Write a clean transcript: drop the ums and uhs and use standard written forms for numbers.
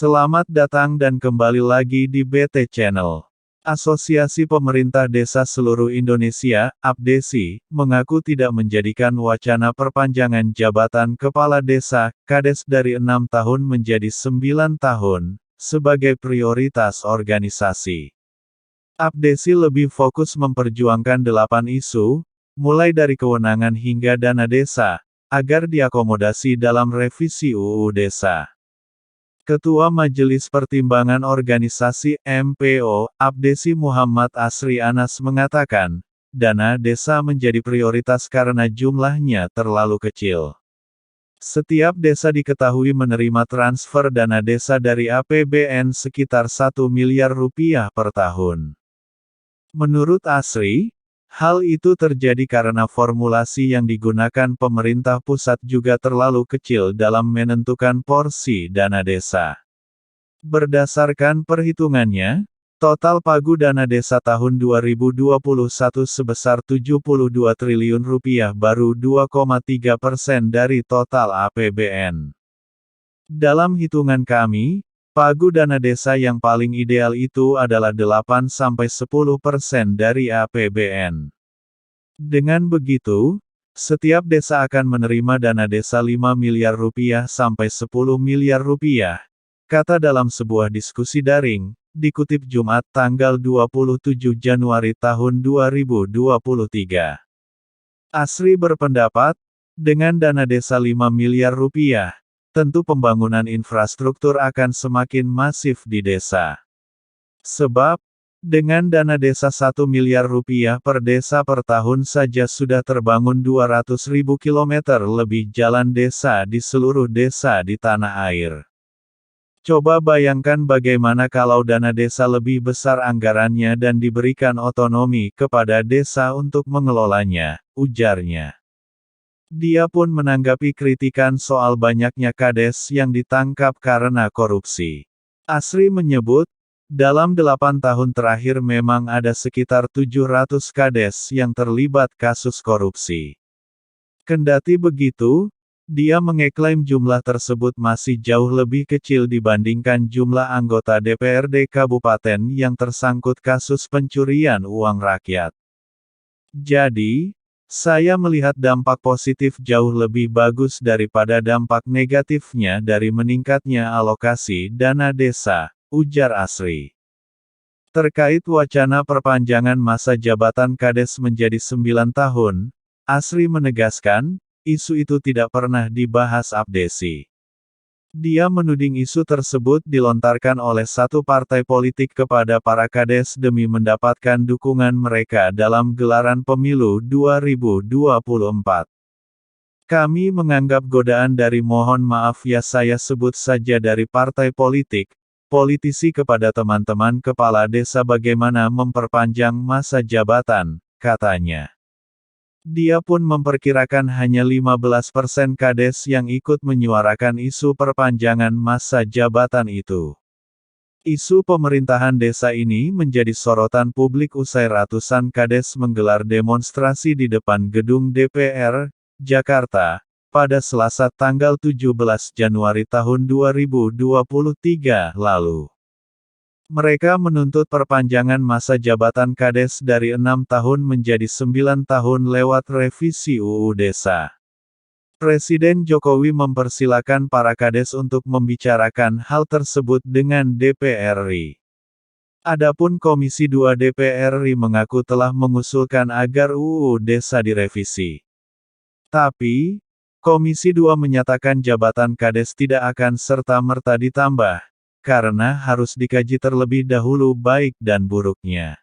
Selamat datang dan kembali lagi di BT Channel. Asosiasi Pemerintah Desa Seluruh Indonesia, APDESI, mengaku tidak menjadikan wacana perpanjangan jabatan Kepala Desa, Kades dari 6 tahun menjadi 9 tahun, sebagai prioritas organisasi. APDESI lebih fokus memperjuangkan 8 isu, mulai dari kewenangan hingga dana desa, agar diakomodasi dalam revisi UU Desa. Ketua Majelis Pertimbangan Organisasi MPO, APDESI Muhammad Asri Anas mengatakan, dana desa menjadi prioritas karena jumlahnya terlalu kecil. Setiap desa diketahui menerima transfer dana desa dari APBN sekitar 1 miliar rupiah per tahun. Menurut Asri, hal itu terjadi karena formulasi yang digunakan pemerintah pusat juga terlalu kecil dalam menentukan porsi dana desa. Berdasarkan perhitungannya, total pagu dana desa tahun 2021 sebesar 72 triliun rupiah baru 2,3% dari total APBN. Dalam hitungan kami, pagu dana desa yang paling ideal itu adalah 8-10% dari APBN. Dengan begitu, setiap desa akan menerima dana desa 5 miliar rupiah sampai 10 miliar rupiah, kata dalam sebuah diskusi daring, dikutip Jumat tanggal 27 Januari tahun 2023. Asri berpendapat, dengan dana desa 5 miliar rupiah, tentu pembangunan infrastruktur akan semakin masif di desa. Sebab, dengan dana desa 1 miliar rupiah per desa per tahun saja sudah terbangun 200.000 kilometer lebih jalan desa di seluruh desa di tanah air. Coba bayangkan bagaimana kalau dana desa lebih besar anggarannya dan diberikan otonomi kepada desa untuk mengelolanya, ujarnya. Dia pun menanggapi kritikan soal banyaknya kades yang ditangkap karena korupsi. Asri menyebut, dalam 8 tahun terakhir memang ada sekitar 700 kades yang terlibat kasus korupsi. Kendati begitu, dia mengeklaim jumlah tersebut masih jauh lebih kecil dibandingkan jumlah anggota DPRD kabupaten yang tersangkut kasus pencurian uang rakyat. Jadi, saya melihat dampak positif jauh lebih bagus daripada dampak negatifnya dari meningkatnya alokasi dana desa, ujar Asri. Terkait wacana perpanjangan masa jabatan Kades menjadi 9 tahun, Asri menegaskan, isu itu tidak pernah dibahas APDESI. Dia menuding isu tersebut dilontarkan oleh satu partai politik kepada para kades demi mendapatkan dukungan mereka dalam gelaran pemilu 2024. Kami menganggap godaan dari mohon maaf ya saya sebut saja dari partai politik, politisi kepada teman-teman kepala desa bagaimana memperpanjang masa jabatan, katanya. Dia pun memperkirakan hanya 15% kades yang ikut menyuarakan isu perpanjangan masa jabatan itu. Isu pemerintahan desa ini menjadi sorotan publik usai ratusan kades menggelar demonstrasi di depan gedung DPR, Jakarta, pada Selasa tanggal 17 Januari tahun 2023 lalu. Mereka menuntut perpanjangan masa jabatan Kades dari 6 tahun menjadi 9 tahun lewat revisi UU Desa. Presiden Jokowi mempersilakan para Kades untuk membicarakan hal tersebut dengan DPR RI. Adapun Komisi 2 DPR RI mengaku telah mengusulkan agar UU Desa direvisi. Tapi, Komisi 2 menyatakan jabatan Kades tidak akan serta-merta ditambah, karena harus dikaji terlebih dahulu baik dan buruknya.